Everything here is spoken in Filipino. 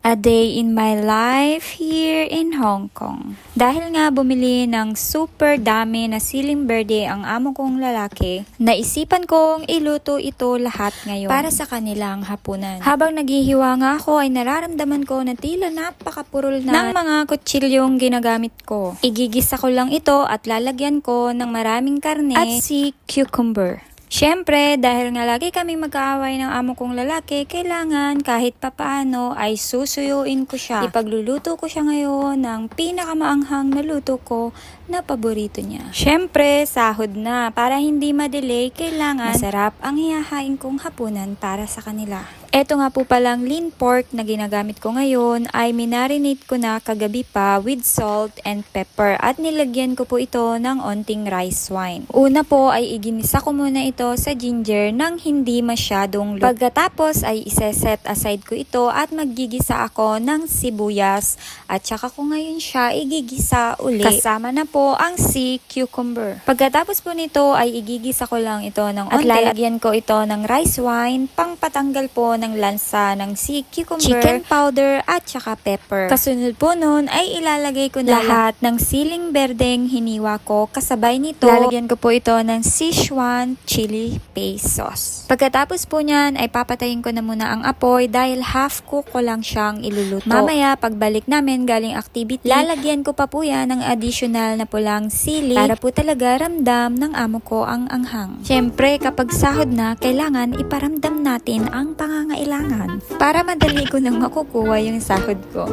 A day in my life here in Hong Kong. Dahil nga bumili ng super dami na siling berde ang amo kong lalaki, naisipan kong iluto ito lahat ngayon para sa kanilang hapunan. Habang naghihiwa nga ako ay nararamdaman ko na tila napakapurol na ng mga kutsilyong ginagamit ko. Igigisa ko lang ito at lalagyan ko ng maraming karne at si cucumber. Siyempre, dahil nga lagi kami magkaaway ng amo kong lalaki, kailangan kahit papaano ay susuyuin ko siya. Ipagluluto ko siya ngayon ng pinakamaanghang na luto ko na paborito niya. Siyempre, sahod na. Para hindi ma-delay, kailangan masarap ang hihahain kong hapunan para sa kanila. Eto nga po palang lean pork na ginagamit ko ngayon ay minarinate ko na kagabi pa with salt and pepper at nilagyan ko po ito ng onting rice wine. Una po ay iginisa ko muna ito sa ginger nang hindi masyadong luto. Pagkatapos ay iseset aside ko ito at maggigisa ako ng sibuyas at saka ko ngayon siya igigisa uli. Kasama na po ang sea cucumber. Pagkatapos po nito ay igigisa ko lang ito ng onte at lalagyan ko ito ng rice wine pang patanggal po ng lansa ng sea cucumber, chicken powder at saka pepper. Kasunod po nun ay ilalagay ko na lahat ng siling berdeng hiniwa ko. Kasabay nito, lalagyan ko po ito ng Sichuan chili paste sauce. Pagkatapos po niyan ay papatayin ko na muna ang apoy dahil half cook ko lang siyang iluluto. Mamaya pagbalik namin galing activity, lalagyan ko pa po yan ng additional na pulang sili para po talaga ramdam ng amo ko ang anghang. Siyempre kapag sahod na, kailangan iparamdam natin ang pangangailangan para madali ko nang makukuha yung sahod ko.